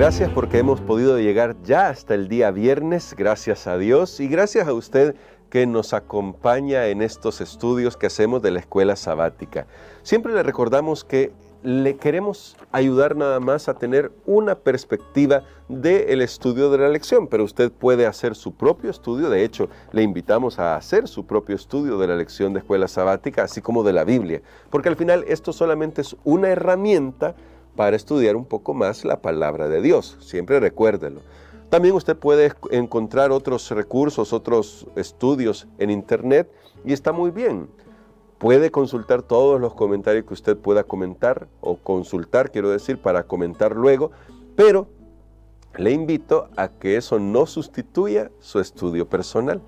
Gracias porque hemos podido llegar ya hasta el día viernes, gracias a Dios y gracias a usted que nos acompaña en estos estudios que hacemos de la escuela sabática. Siempre le recordamos que le queremos ayudar nada más a tener una perspectiva del estudio de la lección, pero usted puede hacer su propio estudio. De hecho, le invitamos a hacer su propio estudio de la lección de escuela sabática, así como de la Biblia, porque al final esto solamente es una herramienta para estudiar un poco más la palabra de Dios. Siempre recuérdelo. También usted puede encontrar otros recursos, otros estudios en internet y está muy bien. Puede consultar todos los comentarios que usted pueda comentar o consultar, quiero decir, para comentar luego, pero le invito a que eso no sustituya su estudio personal.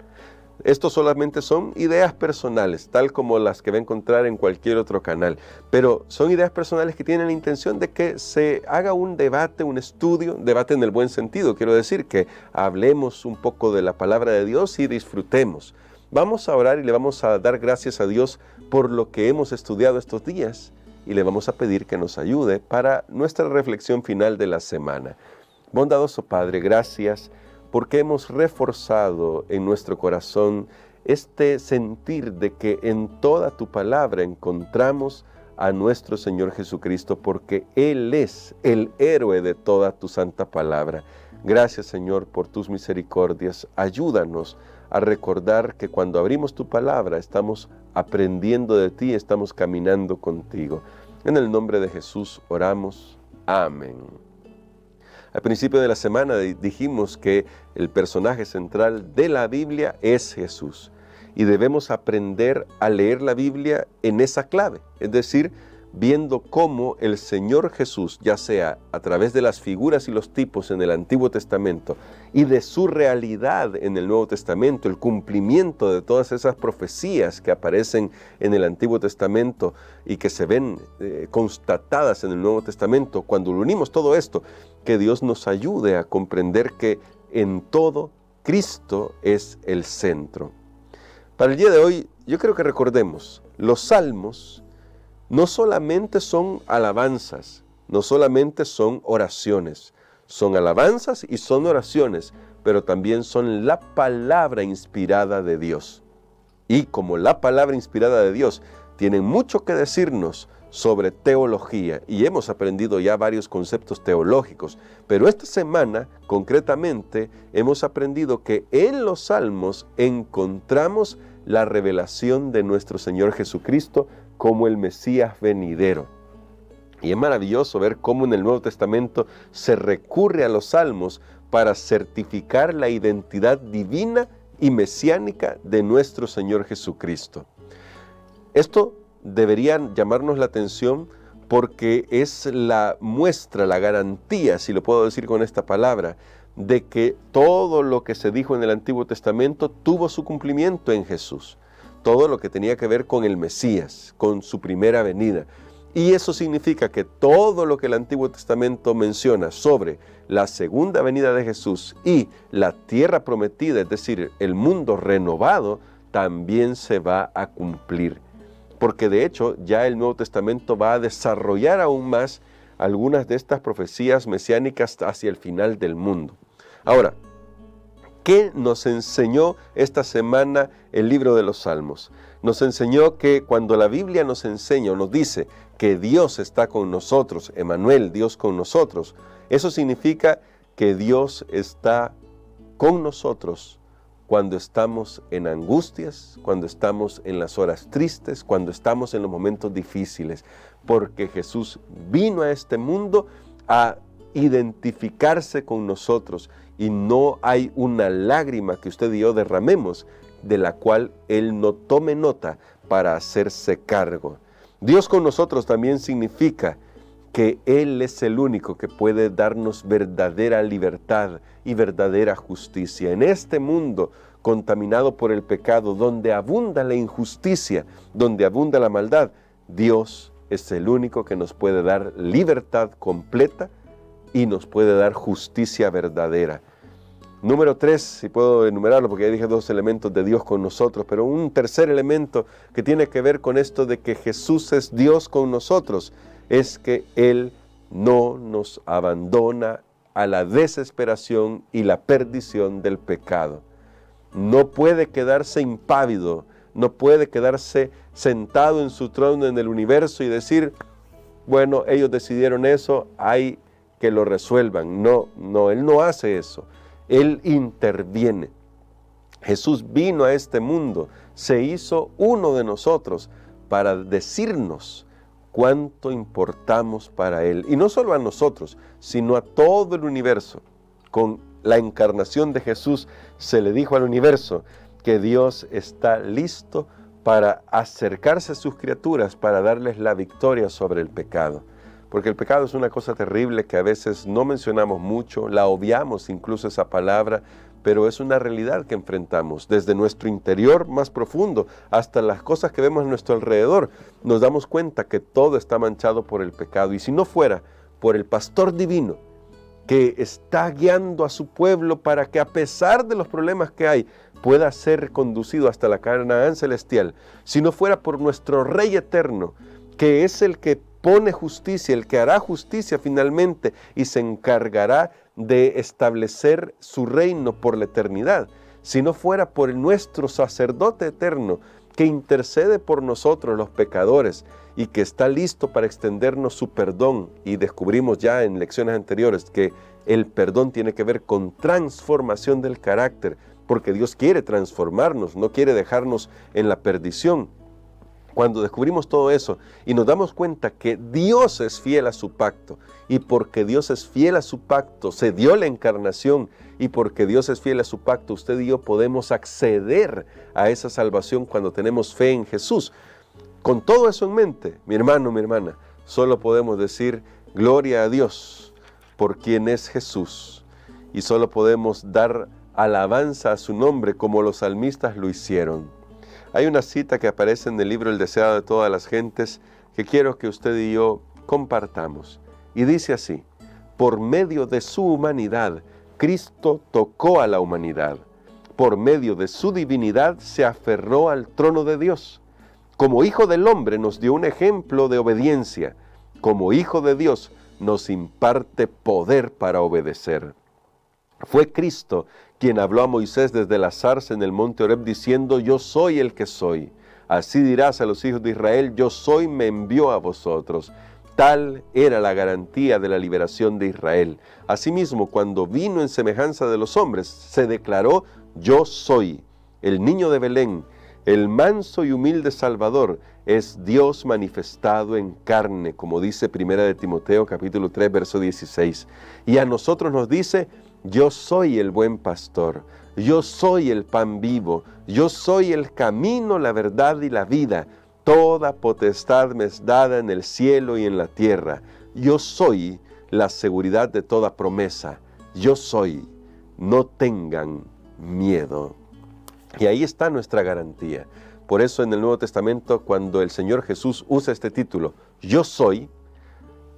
Estos solamente son ideas personales, tal como las que va a encontrar en cualquier otro canal, pero son ideas personales que tienen la intención de que se haga un debate, un estudio, debate en el buen sentido, quiero decir, que hablemos un poco de la palabra de Dios y disfrutemos. Vamos a orar y le vamos a dar gracias a Dios por lo que hemos estudiado estos días y le vamos a pedir que nos ayude para nuestra reflexión final de la semana. Bondadoso Padre, gracias porque hemos reforzado en nuestro corazón este sentir de que en toda tu palabra encontramos a nuestro Señor Jesucristo, porque Él es el héroe de toda tu santa palabra. Gracias, Señor, por tus misericordias. Ayúdanos a recordar que cuando abrimos tu palabra estamos aprendiendo de ti, estamos caminando contigo. En el nombre de Jesús oramos. Amén. Al principio de la semana dijimos que el personaje central de la Biblia es Jesús y debemos aprender a leer la Biblia en esa clave, es decir, viendo cómo el Señor Jesús, ya sea a través de las figuras y los tipos en el Antiguo Testamento y de su realidad en el Nuevo Testamento, el cumplimiento de todas esas profecías que aparecen en el Antiguo Testamento y que se ven constatadas en el Nuevo Testamento, cuando unimos todo esto, que Dios nos ayude a comprender que en todo Cristo es el centro. Para el día de hoy, yo creo que recordemos, los salmos no solamente son alabanzas, no solamente son oraciones, son alabanzas y son oraciones, pero también son la palabra inspirada de Dios. Y como la palabra inspirada de Dios tienen mucho que decirnos sobre teología, y hemos aprendido ya varios conceptos teológicos, pero esta semana concretamente hemos aprendido que en los salmos encontramos la revelación de nuestro Señor Jesucristo como el Mesías venidero. Y es maravilloso ver cómo en el Nuevo Testamento se recurre a los salmos para certificar la identidad divina y mesiánica de nuestro Señor Jesucristo. Esto debería llamarnos la atención porque es la muestra, la garantía, si lo puedo decir con esta palabra, de que todo lo que se dijo en el Antiguo Testamento tuvo su cumplimiento en Jesús. Todo lo que tenía que ver con el Mesías, con su primera venida. Y eso significa que todo lo que el Antiguo Testamento menciona sobre la segunda venida de Jesús y la tierra prometida, es decir, el mundo renovado, también se va a cumplir. Porque de hecho ya el Nuevo Testamento va a desarrollar aún más algunas de estas profecías mesiánicas hacia el final del mundo. Ahora, ¿qué nos enseñó esta semana el libro de los Salmos? Nos enseñó que cuando la Biblia nos enseña o nos dice que Dios está con nosotros, Emmanuel, Dios con nosotros, eso significa que Dios está con nosotros cuando estamos en angustias, cuando estamos en las horas tristes, cuando estamos en los momentos difíciles, porque Jesús vino a este mundo a identificarse con nosotros y no hay una lágrima que usted y yo derramemos de la cual Él no tome nota para hacerse cargo. Dios con nosotros también significa que Él es el único que puede darnos verdadera libertad y verdadera justicia. En este mundo contaminado por el pecado, donde abunda la injusticia, donde abunda la maldad, Dios es el único que nos puede dar libertad completa y nos puede dar justicia verdadera. Número 3, si puedo enumerarlo, porque ya dije 2 elementos de Dios con nosotros, pero un tercer elemento que tiene que ver con esto de que Jesús es Dios con nosotros, es que Él no nos abandona a la desesperación y la perdición del pecado. No puede quedarse impávido, no puede quedarse sentado en su trono en el universo y decir, bueno, ellos decidieron eso, hay que lo resuelvan. No, Él no hace eso. Él interviene. Jesús vino a este mundo, se hizo uno de nosotros para decirnos cuánto importamos para Él. Y no solo a nosotros, sino a todo el universo. Con la encarnación de Jesús se le dijo al universo que Dios está listo para acercarse a sus criaturas, para darles la victoria sobre el pecado. Porque el pecado es una cosa terrible que a veces no mencionamos mucho, la obviamos incluso esa palabra, pero es una realidad que enfrentamos. Desde nuestro interior más profundo hasta las cosas que vemos a nuestro alrededor, nos damos cuenta que todo está manchado por el pecado. Y si no fuera por el pastor divino, que está guiando a su pueblo para que a pesar de los problemas que hay, pueda ser conducido hasta la Canaán celestial, si no fuera por nuestro Rey eterno, que es el que pone justicia, el que hará justicia finalmente y se encargará de establecer su reino por la eternidad, si no fuera por nuestro sacerdote eterno, que intercede por nosotros los pecadores y que está listo para extendernos su perdón, y descubrimos ya en lecciones anteriores que el perdón tiene que ver con transformación del carácter, porque Dios quiere transformarnos, no quiere dejarnos en la perdición. Cuando descubrimos todo eso y nos damos cuenta que Dios es fiel a su pacto, y porque Dios es fiel a su pacto, se dio la encarnación, y porque Dios es fiel a su pacto, usted y yo podemos acceder a esa salvación cuando tenemos fe en Jesús. Con todo eso en mente, mi hermano, mi hermana, solo podemos decir gloria a Dios por quien es Jesús, y solo podemos dar alabanza a su nombre como los salmistas lo hicieron. Hay una cita que aparece en el libro El deseado de todas las gentes que quiero que usted y yo compartamos. Y dice así: por medio de su humanidad, Cristo tocó a la humanidad. Por medio de su divinidad se aferró al trono de Dios. Como Hijo del Hombre nos dio un ejemplo de obediencia. Como Hijo de Dios nos imparte poder para obedecer. Fue Cristo quien habló a Moisés desde la zarza en el monte Horeb diciendo: yo soy el que soy. Así dirás a los hijos de Israel: yo soy, me envió a vosotros. Tal era la garantía de la liberación de Israel. Asimismo, cuando vino en semejanza de los hombres, se declaró: yo soy. El niño de Belén, el manso y humilde Salvador, es Dios manifestado en carne, como dice 1 Timoteo capítulo 3, verso 16. Y a nosotros nos dice: yo soy el buen pastor, yo soy el pan vivo, yo soy el camino, la verdad y la vida. Toda potestad me es dada en el cielo y en la tierra. Yo soy la seguridad de toda promesa. Yo soy, no tengan miedo. Y ahí está nuestra garantía. Por eso en el Nuevo Testamento, cuando el Señor Jesús usa este título, yo soy,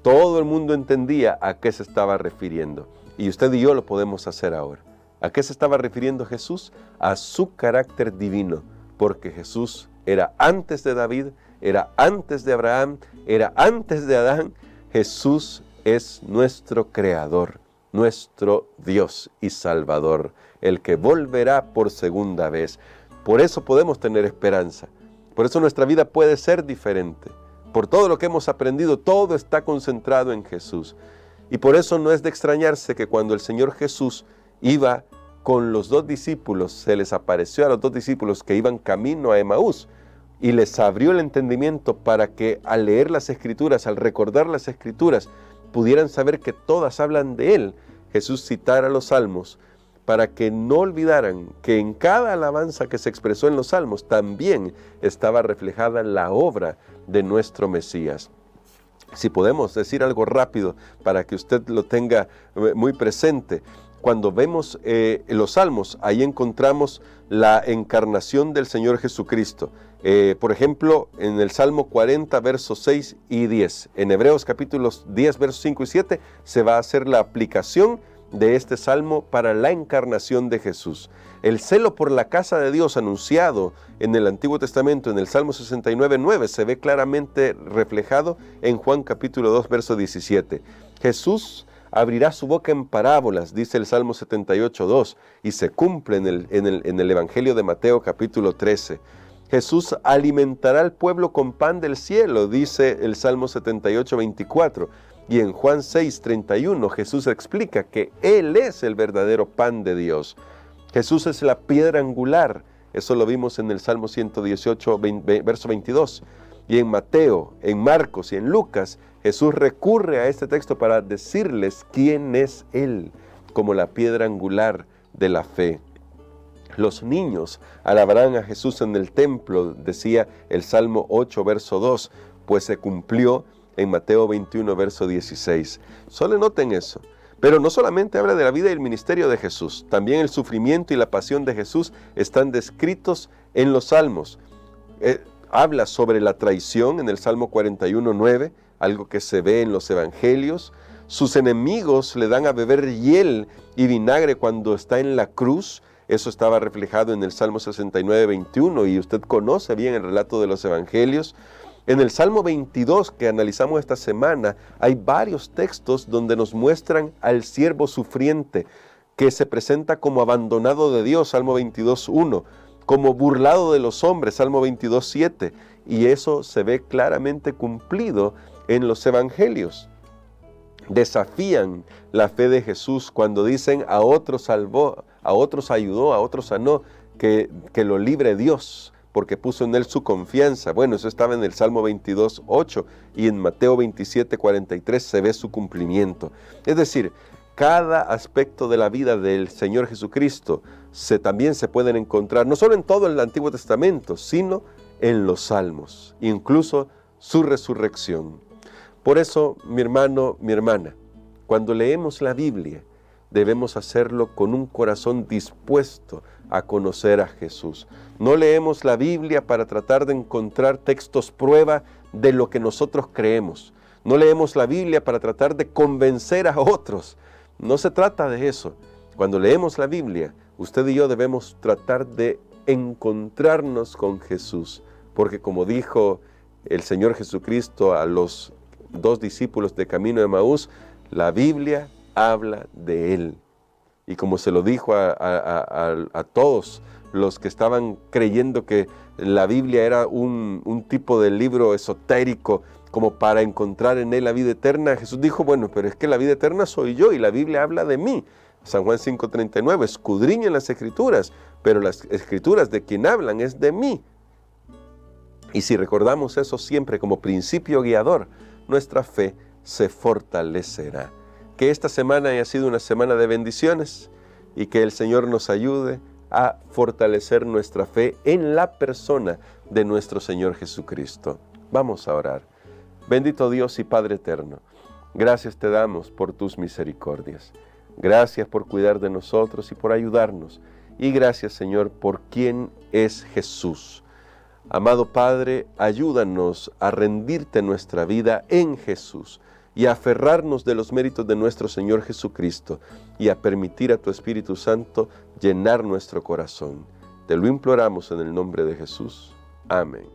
todo el mundo entendía a qué se estaba refiriendo. Y usted y yo lo podemos hacer ahora. ¿A qué se estaba refiriendo Jesús? A su carácter divino, porque Jesús era antes de David, era antes de Abraham, era antes de Adán. Jesús es nuestro Creador, nuestro Dios y Salvador, el que volverá por segunda vez. Por eso podemos tener esperanza, por eso nuestra vida puede ser diferente. Por todo lo que hemos aprendido, todo está concentrado en Jesús. Y por eso no es de extrañarse que cuando el Señor Jesús iba con los dos discípulos, se les apareció a los dos discípulos que iban camino a Emaús y les abrió el entendimiento para que al leer las Escrituras, al recordar las Escrituras, pudieran saber que todas hablan de Él. Jesús citara los Salmos para que no olvidaran que en cada alabanza que se expresó en los Salmos también estaba reflejada la obra de nuestro Mesías. Si podemos decir algo rápido para que usted lo tenga muy presente, cuando vemos los Salmos, ahí encontramos la encarnación del Señor Jesucristo. Por ejemplo, en el Salmo 40, versos 6 y 10. En Hebreos capítulos 10, versos 5 y 7, se va a hacer la aplicación de este Salmo para la encarnación de Jesús. El celo por la casa de Dios anunciado en el Antiguo Testamento, en el Salmo 69, 9, se ve claramente reflejado en Juan capítulo 2, verso 17. Jesús abrirá su boca en parábolas, dice el Salmo 78:2, y se cumple en el Evangelio de Mateo capítulo 13. Jesús alimentará al pueblo con pan del cielo, dice el Salmo 78:24. Y en Juan 6:31 Jesús explica que Él es el verdadero pan de Dios. Jesús es la piedra angular, eso lo vimos en el Salmo 118, verso 22. Y en Mateo, en Marcos y en Lucas, Jesús recurre a este texto para decirles quién es Él, como la piedra angular de la fe. Los niños alabarán a Jesús en el templo, decía el Salmo 8, verso 2, pues se cumplió en Mateo 21, verso 16. Solo noten eso. Pero no solamente habla de la vida y el ministerio de Jesús, también el sufrimiento y la pasión de Jesús están descritos en los Salmos. Habla sobre la traición en el Salmo 41:9, algo que se ve en los Evangelios. Sus enemigos le dan a beber hiel y vinagre cuando está en la cruz. Eso estaba reflejado en el Salmo 69:21 y usted conoce bien el relato de los Evangelios. En el Salmo 22 que analizamos esta semana hay varios textos donde nos muestran al siervo sufriente que se presenta como abandonado de Dios, Salmo 22:1, como burlado de los hombres, Salmo 22:7, y eso se ve claramente cumplido en los Evangelios. Desafían la fe de Jesús cuando dicen a otros salvó, a otros ayudó, a otros sanó, que lo libre Dios, porque puso en Él su confianza. Bueno, eso estaba en el Salmo 22:8 y en Mateo 27:43 se ve su cumplimiento. Es decir, cada aspecto de la vida del Señor Jesucristo también se pueden encontrar, no solo en todo el Antiguo Testamento, sino en los Salmos, incluso su resurrección. Por eso, mi hermano, mi hermana, cuando leemos la Biblia, debemos hacerlo con un corazón dispuesto a conocer a Jesús. No leemos la Biblia para tratar de encontrar textos prueba de lo que nosotros creemos. No leemos la Biblia para tratar de convencer a otros. No se trata de eso. Cuando leemos la Biblia, usted y yo debemos tratar de encontrarnos con Jesús. Porque como dijo el Señor Jesucristo a los 2 discípulos de camino de Emaús, la Biblia habla de Él. Y como se lo dijo a todos los que estaban creyendo que la Biblia era un tipo de libro esotérico como para encontrar en Él la vida eterna, Jesús dijo, bueno, pero es que la vida eterna soy yo y la Biblia habla de mí. San Juan 5:39, escudriñen las Escrituras, pero las Escrituras de quien hablan es de mí. Y si recordamos eso siempre como principio guiador, nuestra fe se fortalecerá. Que esta semana haya sido una semana de bendiciones y que el Señor nos ayude a fortalecer nuestra fe en la persona de nuestro Señor Jesucristo. Vamos a orar. Bendito Dios y Padre eterno, gracias te damos por tus misericordias. Gracias por cuidar de nosotros y por ayudarnos. Y gracias, Señor, por quien es Jesús. Amado Padre, ayúdanos a rendirte nuestra vida en Jesús y a aferrarnos de los méritos de nuestro Señor Jesucristo y a permitir a tu Espíritu Santo llenar nuestro corazón. Te lo imploramos en el nombre de Jesús. Amén.